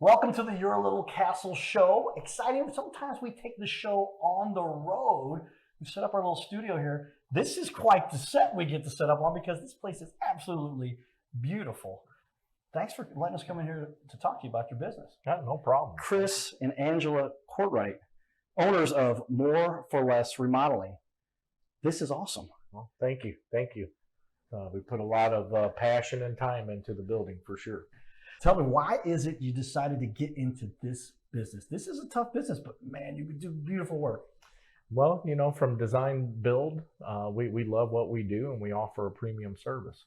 Welcome to the Your Little Castle show. Exciting. Sometimes we take the show on the road. We set up our little studio here. This is quite the set we get to set up on because this place is absolutely beautiful. Thanks for letting us come in here to talk to you about your business. Yeah, no problem. Chris and Angela Courtwright, owners of More for Less Remodeling. This is awesome. Well, thank you. Thank you. We put a lot of passion and time into the building for sure. Tell me, why is it you decided to get into this business? This is a tough business, but man, you do beautiful work. Well, you know, from design build, we love what we do and we offer a premium service.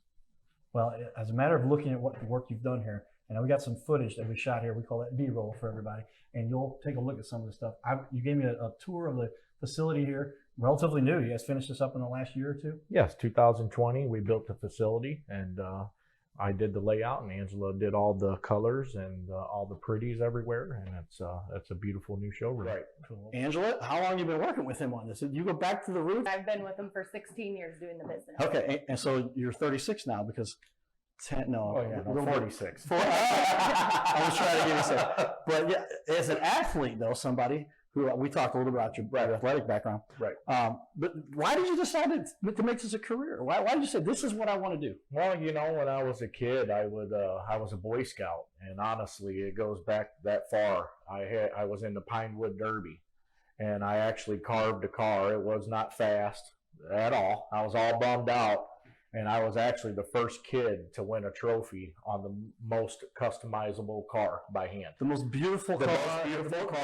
Well, as a matter of looking at what the work you've done here, and we got some footage that we shot here. We call that B-roll for everybody, and you'll take a look at some of the stuff. You gave me a tour of the facility here, relatively new. You guys finished this up in the last year or two? Yes, 2020, we built the facility and I did the layout and Angela did all the colors and all the pretties everywhere. And it's a beautiful new showroom. Right. Cool. Angela, how long have you been working with him on this? You go back to the roots? I've been with him for 16 years doing the business. Okay. And so you're 36 now because 10, no. Oh, yeah, no, 46. I was trying to give you some. But yeah, as an athlete though, somebody who we talked a little about your athletic background. Right. But why did you decide to make this a career? Why did you say this is what I want to do? Well, you know, when I was a kid, I was a Boy Scout, and honestly, it goes back that far. I was in the Pinewood Derby, and I actually carved a car. It was not fast at all. I was all bummed out, and I was actually the first kid to win a trophy on the most customizable car by hand. The most beautiful The car. most beautiful car.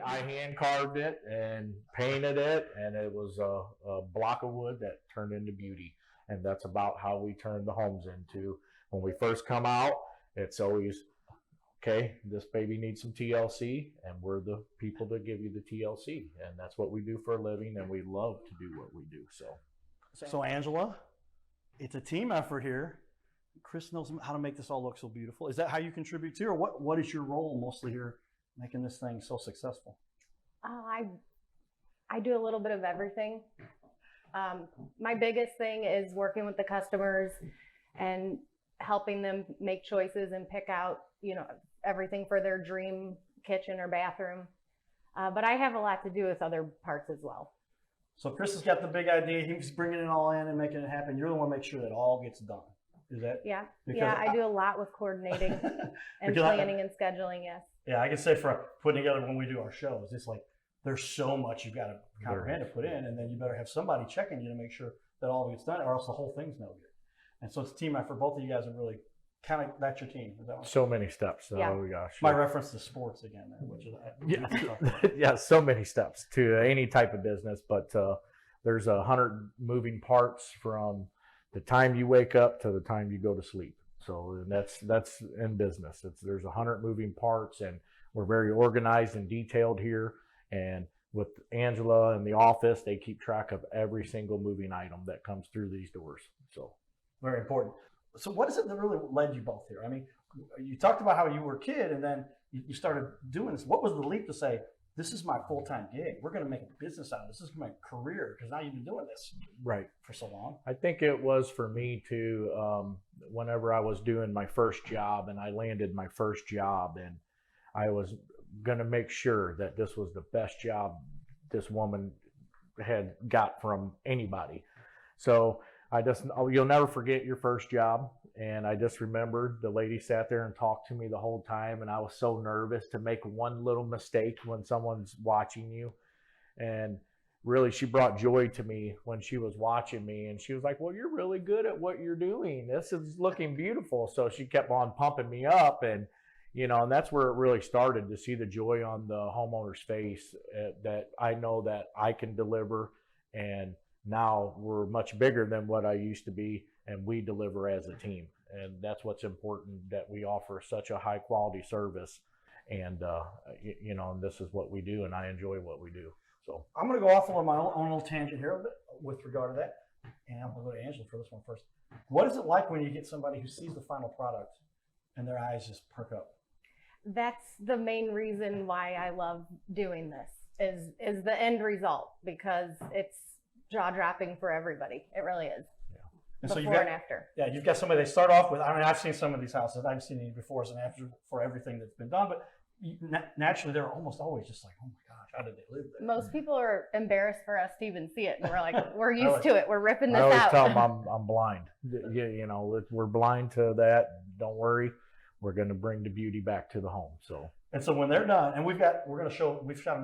I hand carved it and painted it, and it was a block of wood that turned into beauty. And that's about how we turn the homes into. When we first come out, it's always, okay, this baby needs some TLC, and we're the people that give you the TLC. And that's what we do for a living, and we love to do what we do. So Angela, it's a team effort here. Chris knows how to make this all look so beautiful. Is that how you contribute to, or what is your role mostly here making this thing so successful? I do a little bit of everything. My biggest thing is working with the customers and helping them make choices and pick out, you know, everything for their dream kitchen or bathroom. But I have a lot to do with other parts as well. So Chris has got the big idea. He's bringing it all in and making it happen. You're the one to make sure that all gets done. Is that? Yeah. I do a lot with coordinating and planning and scheduling. Yes. Yeah, I can say for putting together when we do our shows, it's like there's so much you've got to comprehend to put in, and then you better have somebody checking you to make sure that all gets done, or else the whole thing's no good. And so it's a team effort. Both of you guys are really kind of, that's your team. Is that what? So many steps. Yeah. Oh gosh. My reference to sports again, which is Yeah, so many steps to any type of business, but there's 100 moving parts from the time you wake up to the time you go to sleep. So that's in business. There's 100 moving parts, and we're very organized and detailed here. And with Angela in the office, they keep track of every single moving item that comes through these doors. So very important. So what is it that really led you both here? I mean, you talked about how you were a kid and then you started doing this. What was the leap to say, this is my full-time gig. We're going to make a business out of this. This is my career, because now you've been doing this for so long. I think it was for me to, whenever I was doing my first job and I landed my first job, and I was going to make sure that this was the best job this woman had got from anybody. So you'll never forget your first job. And I just remembered the lady sat there and talked to me the whole time. And I was so nervous to make one little mistake when someone's watching you. And really, she brought joy to me when she was watching me. And she was like, well, you're really good at what you're doing. This is looking beautiful. So she kept on pumping me up. And, you know, and that's where it really started, to see the joy on the homeowner's face that I know that I can deliver. And now we're much bigger than what I used to be, and we deliver as a team. And that's what's important, that we offer such a high quality service. And, you know, and this is what we do, and I enjoy what we do. So I'm going to go off on my own little tangent here a bit with regard to that. And I'm going to go to Angela for this one first. What is it like when you get somebody who sees the final product and their eyes just perk up? That's the main reason why I love doing this is the end result, because it's jaw dropping for everybody. It really is. And so before you've and got, after. yeah, you've got somebody they start off with. I mean, I've seen some of these houses. I've seen these before and after for everything that's been done. But naturally, they're almost always just like, oh my gosh, how did they live there? Most people are embarrassed for us to even see it, and we're like, we're I used always- to it. We're ripping I this always out. tell them I'm blind. You know, we're blind to that. Don't worry. We're going to bring the beauty back to the home. So And so when they're done, and we've going to show, we've shot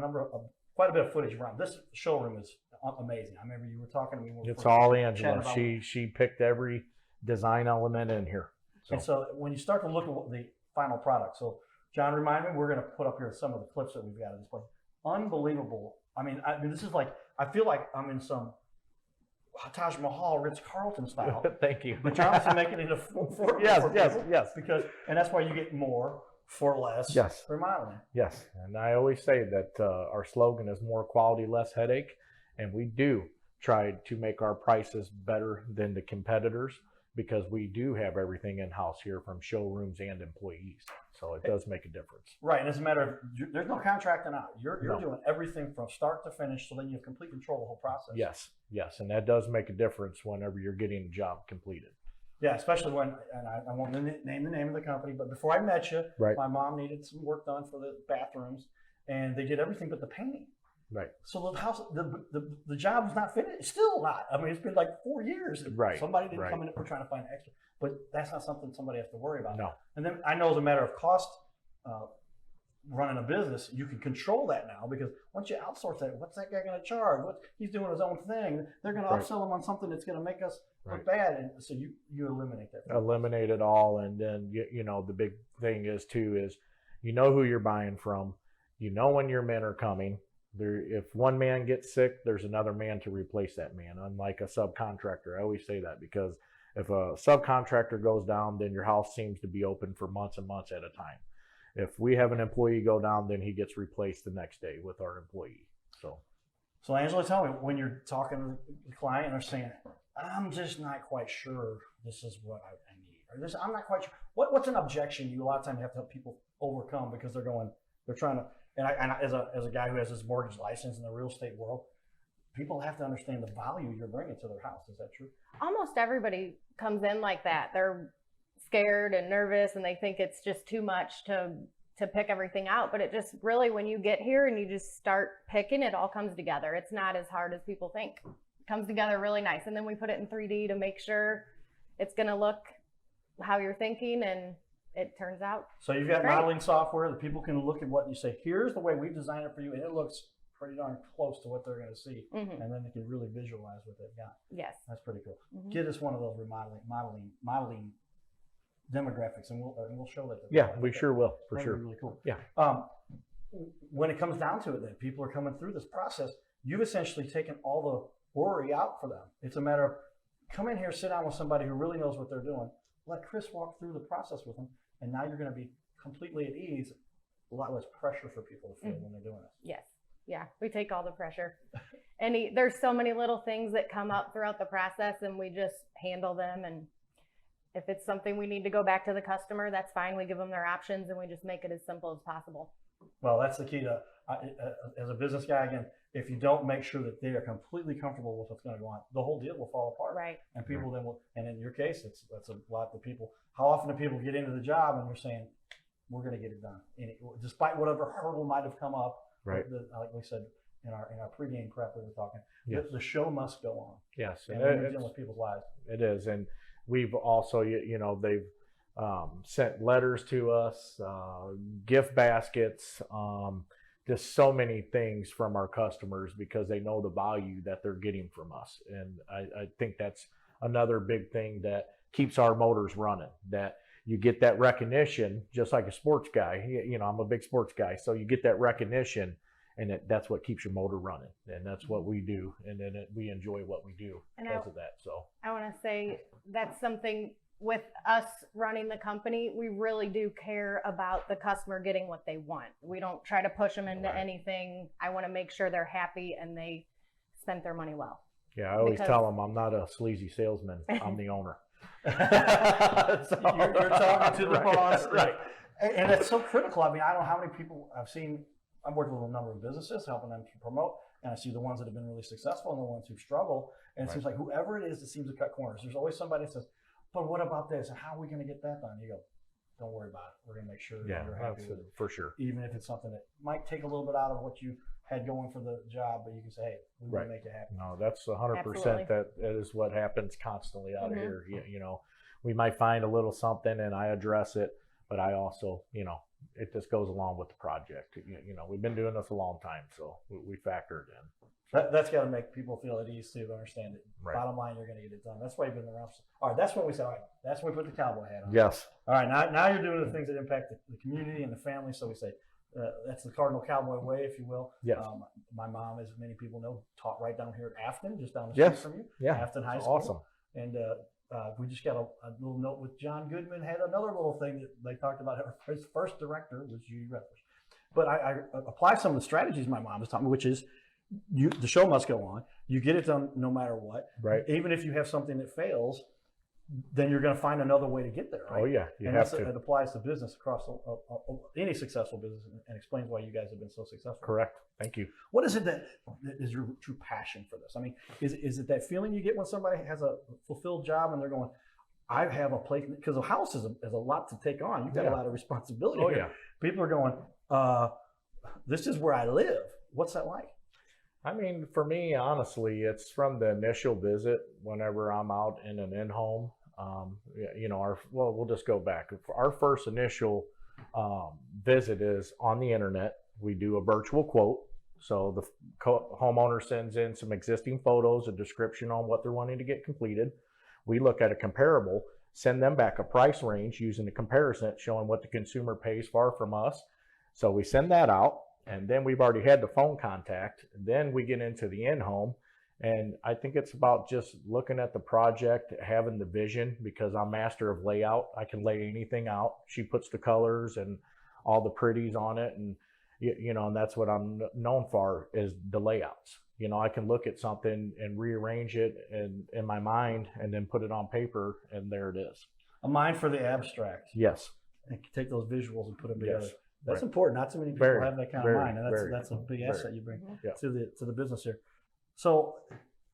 quite a bit of footage around this showroom is amazing. I remember you were talking to me. When we it's first all chatted Angela. about- She picked every design element in here. And so when you start to look at what the final product, so John, remind me, we're going to put up here some of the clips that we've got of this place. Unbelievable. I mean, this is like, I feel like I'm in some Taj Mahal, Ritz-Carlton style. Thank you. But you're obviously making it affordable. Yes, for yes, people yes. Because, and that's why you get more for less. Yes. Remodeling. Yes, and I always say that our slogan is more quality, less headache, and we do try to make our prices better than the competitors because we do have everything in-house here from showrooms and employees. So it does make a difference. Right, and it's a matter of there's no contracting out. You're No. doing everything from start to finish, so then you have complete control of the whole process. Yes, yes, and that does make a difference whenever you're getting a job completed. Yeah, especially when, and I won't name the name of the company, but before I met you, Right. my mom needed some work done for the bathrooms, and they did everything but the painting. Right. So the house, the job was not finished. It's still not. I mean, it's been like 4 years. Right, Somebody didn't right. come in if we're trying to find extra, but that's not something somebody has to worry about. No. And then I know as a matter of cost, running a business, you can control that now because once you outsource that, what's that guy going to charge? He's doing his own thing. They're going to Right. upsell him on something that's going to make us look Right. bad, and so you eliminate that. Eliminate it all, and then you know the big thing is too is you know who you're buying from, you know when your men are coming. There, if one man gets sick, there's another man to replace that man. Unlike a subcontractor, I always say that because if a subcontractor goes down, then your house seems to be open for months and months at a time. If we have an employee go down, then he gets replaced the next day with our employee. So Angela, tell me, when you're talking to the client and they're saying, I'm just not quite sure this is what I need, or this, I'm not quite sure. What's an objection you a lot of times have to help people overcome because they're trying to, and I as a guy who has this mortgage license in the real estate world, people have to understand the value you're bringing to their house. Is that true? Almost everybody comes in like that. They're scared and nervous, and they think it's just too much to pick everything out. But it just really, when you get here and you just start picking, it all comes together. It's not as hard as people think. It comes together really nice, and then we put it in 3D to make sure it's going to look how you're thinking, and it turns out. So you've got Great. modeling software that people can look at what you say, here's the way we've designed it for you, and it looks pretty darn close to what they're going to see. Mhm. And then they can really visualize what they've got. Yes. That's pretty cool. Mhm. Get us one of those modeling demographics, and we'll show that. to them. Yeah, we sure will, for That'd be sure. really cool. Yeah. When it comes down to it, then people are coming through this process. You've essentially taken all the worry out for them. It's a matter of come in here, sit down with somebody who really knows what they're doing. Let Chris walk through the process with them, and now you're going to be completely at ease. A lot less pressure for people to feel when they're doing this. Yes. Yeah, we take all the pressure. There's so many little things that come up throughout the process, and we just handle them. And if it's something we need to go back to the customer, that's fine. We give them their options, and we just make it as simple as possible. Well, that's the key to, as a business guy, again, if you don't make sure that they are completely comfortable with what's going to go on, the whole deal will fall apart. Right. And people then will, and in your case, that's a lot of people. How often do people get into the job and they're saying, we're going to get it done? And despite whatever hurdle might have come up, Right. like we said in our pregame prep, we were talking, Yes. the show must go on. Yes, And and when you're it's- dealing with people's lives. it is, and we've also, they've sent letters to us, gift baskets, just so many things from our customers because they know the value that they're getting from us, and I think that's another big thing that keeps our motors running. That you get that recognition, just like a sports guy. I'm a big sports guy, so you get that recognition, and that's what keeps your motor running, and that's what we do, and then we enjoy what we do And because of that. So. I want to say that's something with us running the company, we really do care about the customer getting what they want. We don't try to push them into Right. anything. I want to make sure they're happy and they spent their money well. Yeah, I always Because- tell them I'm not a sleazy salesman. I'm the owner. You're talking to the Right, boss. right? And that's so critical. I mean, I don't know how many people I've seen. I've worked with a number of businesses, helping them to promote, and I see the ones that have been really successful and the ones who struggle. And it seems like whoever it is that seems to cut corners, there's always somebody that says, but what about this? And how are we going to get that done? You go, don't worry about it. We're going to make sure that you're happy with it. For sure. Even if it's something that might take a little bit out of what you had going for the job, but you can say, hey, we want to make it happen. No, that's 100%. Absolutely. That is what happens constantly out Mhm. here. You know, we might find a little something and I address it, but I also, you know, it just goes along with the project. You know, we've been doing this a long time, so we factor it in. That's got to make people feel at ease too, to understand it. Right. Bottom line, you're going to get it done. That's why you've been around. All right, that's when we say, all right, that's when we put the cowboy hat on. Yes. All right, now you're doing the things that impact the community and the family. So we say that's the Cardinal Cowboy way, if you will. Yes. My mom, as many people know, taught right down here at Afton, just down the street from you. Yeah. Afton High School. Awesome. And we just got a little note with John Goodman. Had another little thing that they talked about. His first director was Judy Rutledge. But I apply some of the strategies my mom was taught me, which is the show must go on. You get it done no matter what. Right. Even if you have something that fails, then you're going to find another way to get there. Right? Oh yeah, you And have it to. applies to business across any successful business, and explains why you guys have been so successful. Correct. Thank you. What is it that is your true passion for this? I mean, is it that feeling you get when somebody has a fulfilled job and they're going, I have a place, because a house is a lot to take on. You've got a lot of responsibility. Oh here. yeah. People are going, this is where I live. What's that like? I mean, for me, honestly, it's from the initial visit. Whenever I'm out in an in-home, you know, we'll just go back. Our first initial visit is on the internet. We do a virtual quote. So the homeowner sends in some existing photos, a description on what they're wanting to get completed. We look at a comparable, send them back a price range using the comparison showing what the consumer pays far from us. So we send that out, and then we've already had the phone contact. Then we get into the in-home, and I think it's about just looking at the project, having the vision, because I'm master of layout. I can lay anything out. She puts the colors and all the pretties on it, and you know, and that's what I'm known for, is the layouts. You know, I can look at something and rearrange it in my mind and then put it on paper, and there it is. A mind for the abstract. Yes. And take those visuals and put them together. Yes. That's Right. important. Not too many people Very, have that kind very, of mind, and very, that's a big very. asset you bring Yeah. to the business here. So,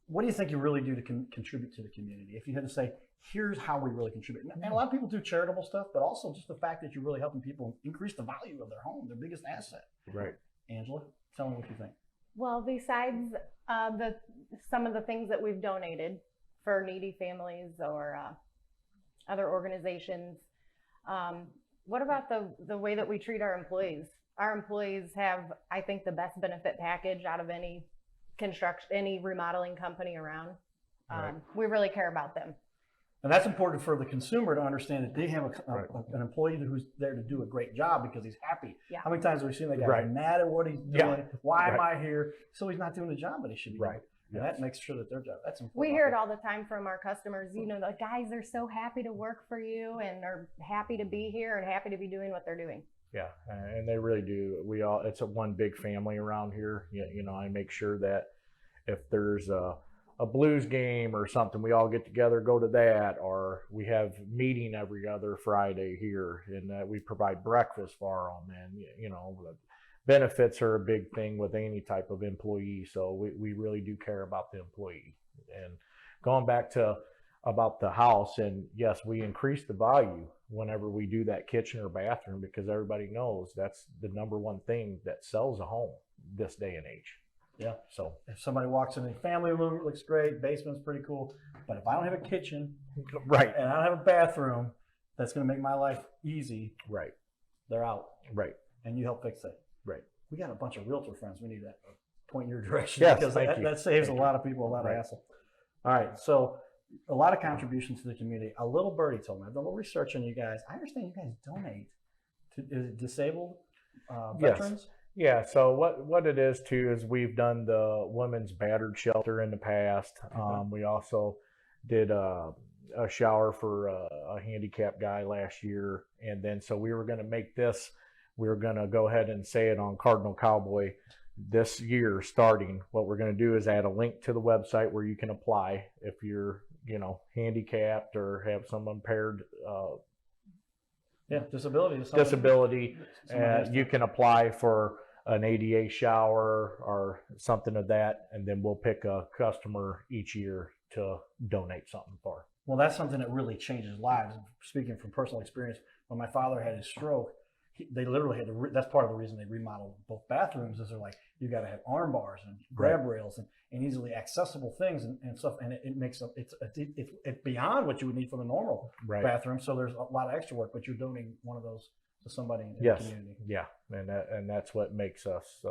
what do you think you really do to contribute to the community? If you had to say, here's how we really contribute, and a lot of people do charitable stuff, but also just the fact that you're really helping people increase the value of their home, their biggest asset. Right. Angela, tell me what you think. Well, besides some of the things that we've donated for needy families or other organizations, what about the way that we treat our employees? Our employees have, I think, the best benefit package out of any remodeling company around. Right. We really care about them. And that's important for the consumer to understand that they have Right. an employee who's there to do a great job because he's happy. Yeah. How many times have we seen that guy Right. mad at what he's doing? Yeah. Why am Right. I here? So he's not doing the job that he should be Right. doing. And that makes sure that their job, that's important. We hear it all the time from our customers. You know, the guys are so happy to work for you and are happy to be here and happy to be doing what they're doing. Yeah, and they really do. It's a one big family around here. You know, I make sure that if there's a blues game or something, we all get together, go to that, or we have meeting every other Friday here, and we provide breakfast for them. And you know, benefits are a big thing with any type of employee, so we really do care about the employee. And going back to about the house, and yes, we increase the value whenever we do that kitchen or bathroom, because everybody knows that's the number one thing that sells a home this day and age. Yeah. So If somebody walks in, the family room, it looks great, basement's pretty cool. But if I don't have a kitchen right, and I don't have a bathroom that's going to make my life easy, right, they're out. right, And you help fix it. right. We got a bunch of realtor friends. We need to point in your direction, Yes, because thank you. that saves Thank a you. lot of people a lot of Right. hassle. All right. So a lot of contributions to the community. A little birdie told me, I've done a little research on you guys. I understand you guys donate to is it disabled Yes. veterans. Yeah, so what it is too is we've done the women's battered shelter in the past. We also did a shower for a handicapped guy last year, and then so we were going to make this. We were going to go ahead and say it on Cardinal Cowboy this year starting. What we're going to do is add a link to the website where you can apply if you're handicapped or have some impaired Yeah, disability. disability. Somebody has You can apply for an ADA shower or something of that, and then we'll pick a customer each year to donate something for. Well, that's something that really changes lives. Speaking from personal experience, when my father had his stroke, they literally had to. That's part of the reason they remodeled both bathrooms. Is they're like, you got to have arm bars and grab rails and easily accessible things and stuff. And it makes it's beyond what you would need for the normal bathroom. So there's a lot of extra work, but you're donating one of those to somebody in the community. Yeah, and that's what makes us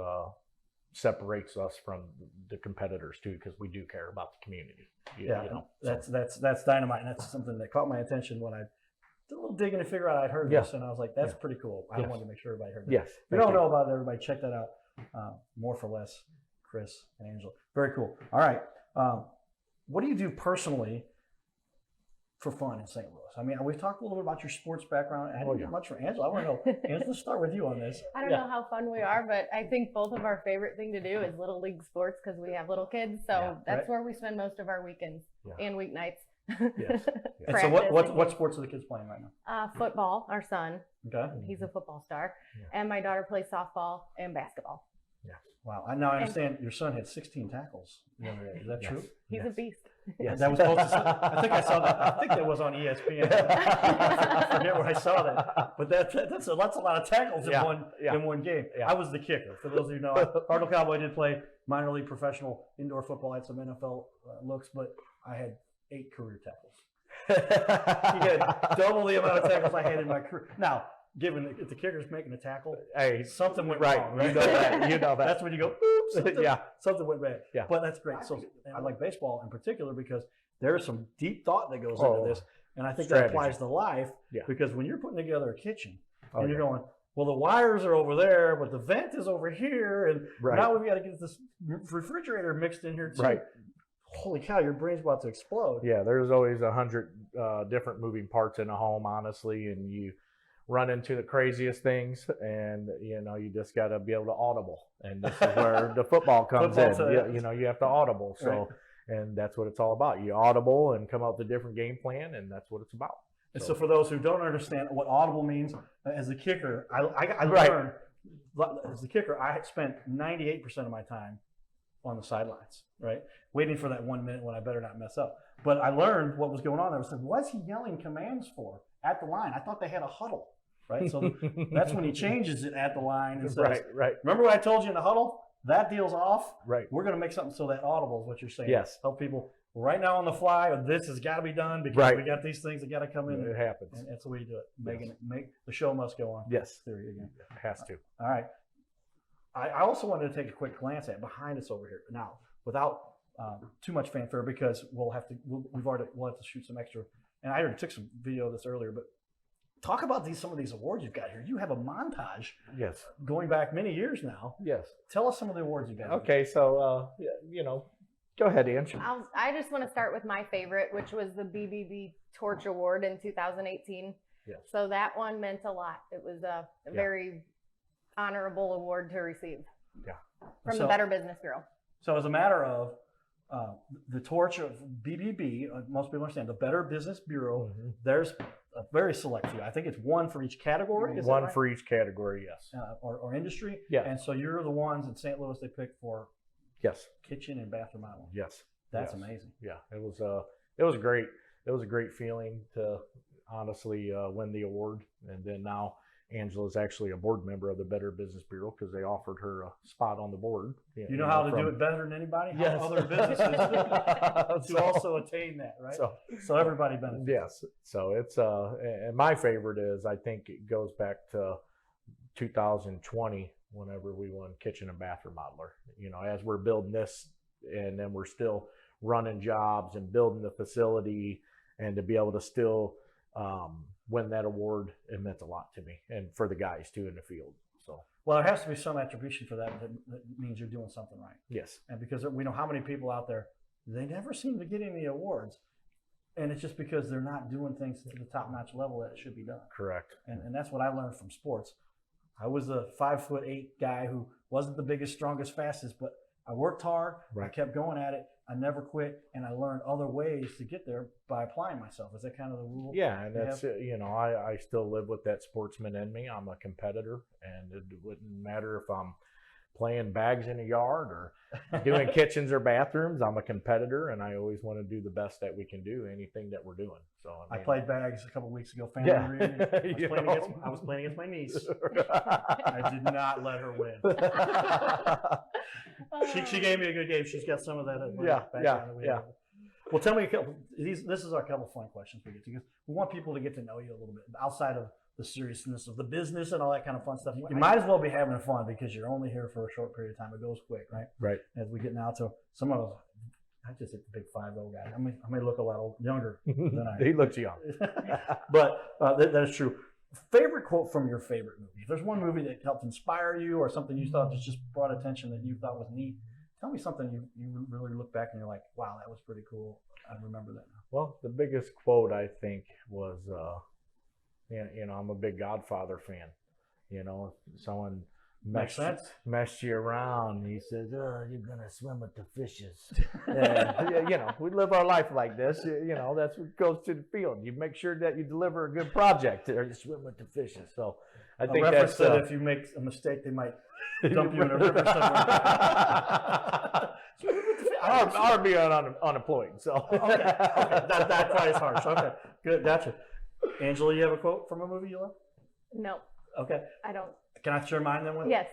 separates us from the competitors too, because we do care about the community. You know, that's dynamite, and that's something that caught my attention when I did a little digging to figure out I'd heard this, and I was like, that's pretty cool. I wanted to make sure everybody heard that. Yes. If you don't know about it, everybody check that out. More for Less, Chris and Angela. Very cool. All right. What do you do personally for fun in St. Louis? I mean, we've talked a little bit about your sports background. I didn't get much for Angela. I want to know, Angela, let's start with you on this. I don't know how fun we are, but I think both of our favorite thing to do is little league sports because we have little kids. So that's where we spend most of our weekends and weeknights. Yes. And so what sports are the kids playing right now? Football, our son. Okay. He's a football star. And my daughter plays softball and basketball. Yeah. Wow. Now I understand your son had 16 tackles the other day. Is that true? He's a beast. Yes. That was posted. I think I saw that. I think that was on ESPN. I forget where I saw that. But that's a lot of tackles in one game. Yeah. I was the kicker. For those of you who know, Cardinal Cowboy did play minor league professional indoor football. I had some NFL looks, but I had 8 career tackles. He had double the amount of tackles I had in my career. Now, given if the kicker's making a tackle, hey, something went wrong. Right? You know that. You know that. That's when you go, oops, something went bad. Yeah. But that's great. So I like baseball in particular because there's some deep thought that goes into this. And I think that applies to life because when you're putting together a kitchen and you're going, well, the wires are over there, but the vent is over here. And now we've got to get this refrigerator mixed in here too. Right. Holy cow, your brain's about to explode. Yeah, there's always 100 different moving parts in a home, honestly, and you run into the craziest things, and you just got to be able to audible, and this is where the football comes in. You have to audible, so and that's what it's all about. You audible and come up with a different game plan, and that's what it's about. And so for those who don't understand what audible means, as a kicker, I learned as a kicker, I spent 98% of my time on the sidelines, waiting for that 1 minute when I better not mess up. But I learned what was going on there. I said, what's he yelling commands for at the line? I thought they had a huddle, right? So that's when he changes it at the line and says, remember what I told you in the huddle? That deal's off. Right. We're going to make something so that audible is what you're saying. Yes. Help people right now on the fly. This has got to be done because we got these things that got to come in. It happens. And that's the way you do it. Make the show must go on. Yes. Theory again. It has to. All right. I also wanted to take a quick glance at behind us over here now, without too much fanfare, because we'll have to shoot some extra. And I already took some video of this earlier, but talk about some of these awards you've got here. You have a montage. Yes. Going back many years now. Yes. Tell us some of the awards you've got. Okay, so go ahead, Ange. I just want to start with my favorite, which was the BBB Torch Award in 2018. Yes. So that one meant a lot. It was a very honorable award to receive. Yeah. From the Better Business Bureau. So as a matter of the torch of BBB, most people understand the Better Business Bureau. There's a very select few. I think it's one for each category. One for each category, yes. Or industry. Yeah. And so you're the ones in St. Louis they picked for. Yes. Kitchen and bathroom modeling. Yes. That's amazing. Yeah. It was great. It was a great feeling to honestly win the award, and then now Angela's actually a board member of the Better Business Bureau because they offered her a spot on the board. You know how to do it better than anybody? Yes. Other businesses to also attain that, right? So everybody benefits. Yes. So it's and my favorite is, I think it goes back to 2020 whenever we won Kitchen and Bathroom Modeler. As we're building this, and then we're still running jobs and building the facility, and to be able to still win that award, it meant a lot to me, and for the guys too in the field. So, well, there has to be some attribution for that. That means you're doing something right. Yes. And because we know how many people out there, they never seem to get any awards, and it's just because they're not doing things to the top-notch level that it should be done. Correct. And that's what I learned from sports. I was a 5'8" guy who wasn't the biggest, strongest, fastest, but I worked hard. I kept going at it. I never quit, and I learned other ways to get there by applying myself. Is that kind of the rule? Yeah, and that's I still live with that sportsman in me. I'm a competitor, and it wouldn't matter if I'm playing bags in the yard or doing kitchens or bathrooms. I'm a competitor, and I always want to do the best that we can do, anything that we're doing. So I played bags a couple weeks ago, family reunion. I was playing against my niece. I did not let her win. She gave me a good game. She's got some of that. Yeah. Well, tell me a couple. This is our couple of fun questions we get to. We want people to get to know you a little bit outside of the seriousness of the business and all that kind of fun stuff. You might as well be having fun because you're only here for a short period of time. It goes quick, right? Right. As we get now to some of us, I just hit the big 5-0 guy. I may look a lot younger than I am. He looks young. But that is true. Favorite quote from your favorite movie? If there's one movie that helped inspire you or something you thought just brought attention that you thought was neat, tell me something you really look back and you're like, wow, that was pretty cool. I remember that now. Well, the biggest quote I think was, I'm a big Godfather fan. Someone messed you around. He says, "Oh, you're gonna swim with the fishes." And, we live our life like this. That's what goes to the field. You make sure that you deliver a good project, or you swim with the fishes. So, I think reference that's that if you make a mistake, they might dump you in a river somewhere. or be unemployed. So, okay. That probably is harsh. Okay, good, gotcha. Angela, you have a quote from a movie you love? No, Okay. I don't. Can I share mine then? With Yes.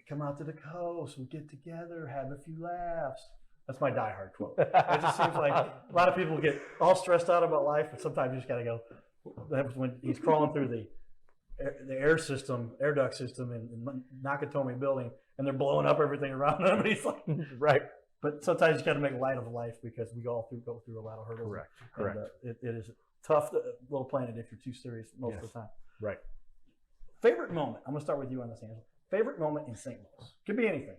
Come out to the coast, we'll get together, have a few laughs. That's my diehard quote. It just seems like a lot of people get all stressed out about life, but sometimes you just got to go. That was when he's crawling through the air duct system in Nakatomi building, and they're blowing up everything around him. And he's like, right. But sometimes you got to make light of life because we all go through a lot of hurdles. Correct. And, it is tough little planet if you're too serious most of the time. Right. Favorite moment? I'm going to start with you on this, Angela. Favorite moment in St. Louis? Could be anything.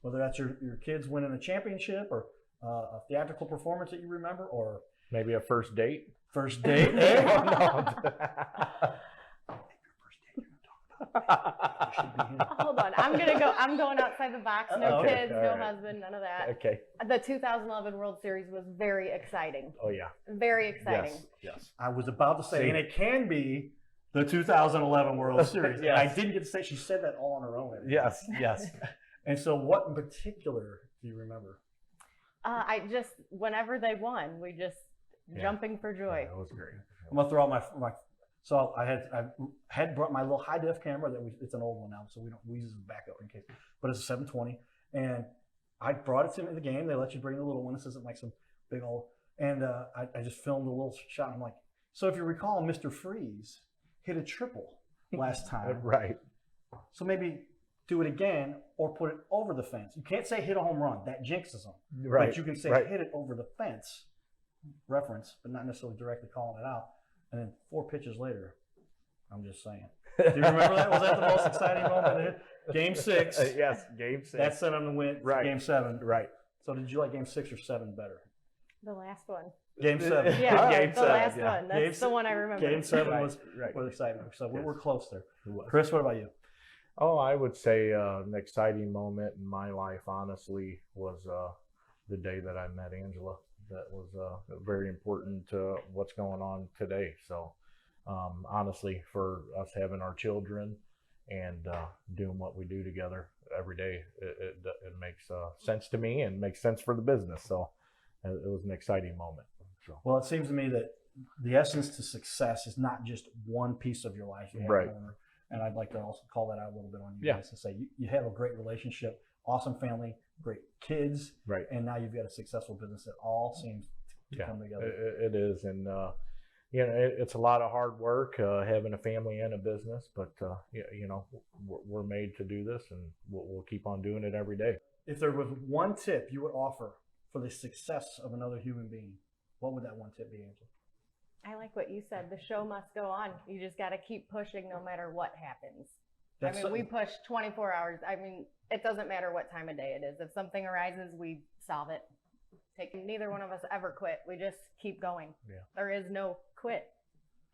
Whether that's your kids winning a championship or a theatrical performance that you remember or maybe a first date. First date? Hold on. I'm going outside the box. No Okay. kids, no husband, none of that. Okay. The 2011 World Series was very exciting. Oh, yeah. Very exciting. Yes. I was about to say, and it can be the 2011 World Series. Yes. I didn't get to say, she said that all on her own. Yes. And so what in particular do you remember? Whenever they won, we just jumping for joy. Yeah, that was great. I'm gonna throw out my. So I had brought my little high def camera it's an old one now, so we use it as a backup in case. But it's a 720, and I brought it to the game. They let you bring the little one. This isn't like some big old. And I just filmed a little shot. And I'm like, so if you recall, Mr. Freeze hit a triple last time. Right. So maybe do it again or put it over the fence. You can't say hit a home run. That jinxes them. Right. But you can say hit it over the fence, reference, but not necessarily directly calling it out. And then 4 pitches later, I'm just saying. Do you remember that? Was that the most exciting moment? Game 6. Yes, Game 6. That sent them to win Game 7. Right. So did you like Game 6 or 7 better? The last one. Game 7. Yeah, Game the 7, last yeah. one. That's the one I remember. Game 7 Right, was right. exciting. So Yes. we're close there. It was. Chris, what about you? Oh, I would say an exciting moment in my life, honestly, was the day that I met Angela. That was very important to what's going on today. So, honestly, for us having our children and doing what we do together every day, it makes sense to me and makes sense for the business. So, it was an exciting moment. So. Well, it seems to me that the essence to success is not just one piece of your life. You have Right. more. And I'd like to also call that out a little bit on you Yeah. guys to say you have a great relationship, awesome family, great kids, Right. and now you've got a successful business that all seems to come together. It is, and it's a lot of hard work having a family and a business, but we're made to do this, and we'll keep on doing it every day. If there was one tip you would offer for the success of another human being, what would that one tip be, Angela? I like what you said. The show must go on. You just got to keep pushing no matter what happens. We push 24 hours. It doesn't matter what time of day it is. If something arises, we solve it. Neither one of us ever quit. We just keep going. Yeah. There is no quit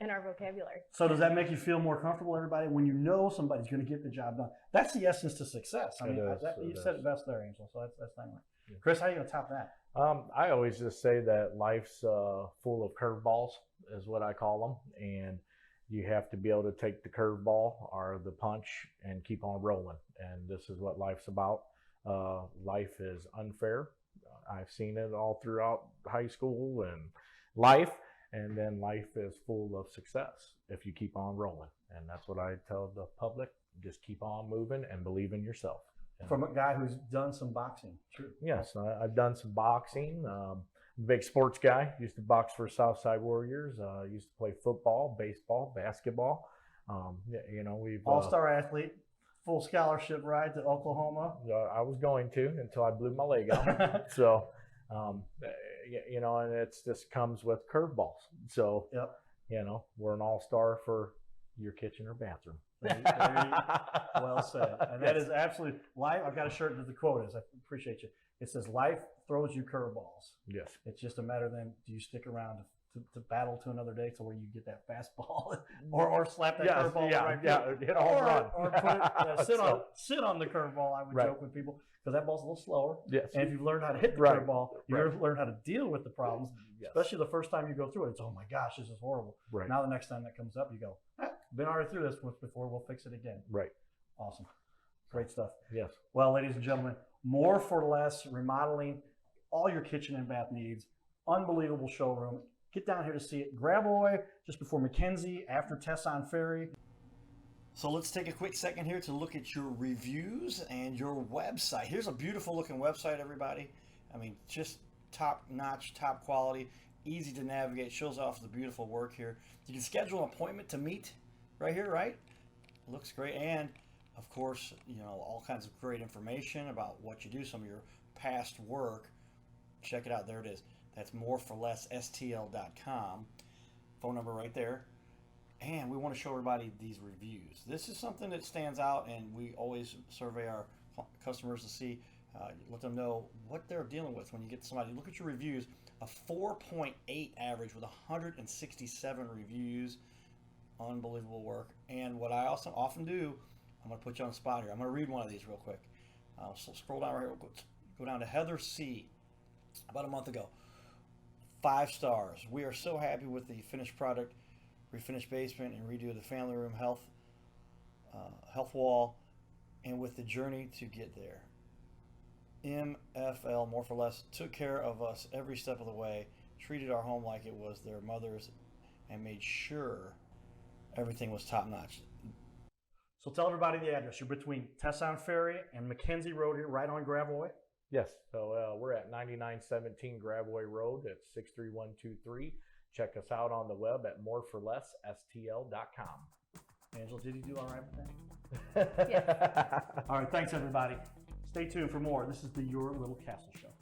in our vocabulary. So does that make you feel more comfortable, everybody, when you know somebody's going to get the job done? That's the essence to success. You said it best there, Angel. So that's fine. Yeah. Chris, how are you going to top that? I always just say that life's full of curveballs, is what I call them, and you have to be able to take the curveball or the punch and keep on rolling. And this is what life's about. Life is unfair. I've seen it all throughout high school and life. And then life is full of success if you keep on rolling. And that's what I tell the public. Just keep on moving and believe in yourself. From a guy who's done some boxing. True. Yes, I've done some boxing. Big sports guy. Used to box for Southside Warriors. Used to play football, baseball, basketball. We've All-star athlete, full scholarship ride to Oklahoma. I was going to until I blew my leg out. So, and it's just comes with curveballs. So, yep. We're an all-star for your kitchen or bathroom. Well said. And that is absolutely life. I've got a shirt that the quote is. I appreciate you. It says, "Life throws you curveballs." Yes. It's just a matter then, do you stick around to battle to another day to where you get that fastball or slap that curveball? Hit a home run. Or sit on the curveball, I would joke with people, because that ball's a little slower. Yes. And if you've learned how to hit the curveball, you've learned how to deal with the problems, especially the first time you go through it. It's, oh my gosh, this is horrible. Right. Now the next time that comes up, you go, been already through this once before, we'll fix it again. Right. Awesome. Great stuff. Yes. Well, ladies and gentlemen, more for less remodeling, all your kitchen and bath needs, unbelievable showroom. Get down here to see it. Gravois, just before McKenzie, after Tesson Ferry. So let's take a quick second here to look at your reviews and your website. Here's a beautiful looking website, everybody. I mean, just top notch, top quality, easy to navigate, shows off the beautiful work here. You can schedule an appointment to meet right here, right? Looks great. And of course, all kinds of great information about what you do, some of your past work. Check it out. There it is. That's moreforlessstl.com. Phone number right there. And we want to show everybody these reviews. This is something that stands out, and we always survey our customers to see, let them know what they're dealing with. When you get somebody, look at your reviews. A 4.8 average with 167 reviews. Unbelievable work. And what I also often do, I'm going to put you on the spot here. I'm going to read one of these real quick. So scroll down right here. Go down to Heather C. About a month ago. 5 stars. We are so happy with the finished product, refinished basement, and redo of the family room, health wall, and with the journey to get there. MFL, More for Less, took care of us every step of the way, treated our home like it was their mother's, and made sure everything was top notch. So tell everybody the address. You're between Tesson Ferry and McKenzie Road here, right on Gravois. Yes. So we're at 9917 Gravois Road at 63123. Check us out on the web at moreforlessstl.com. Angela, did you do all right with that? Yes. All right. Thanks, everybody. Stay tuned for more. This is the Your Little Castle Show.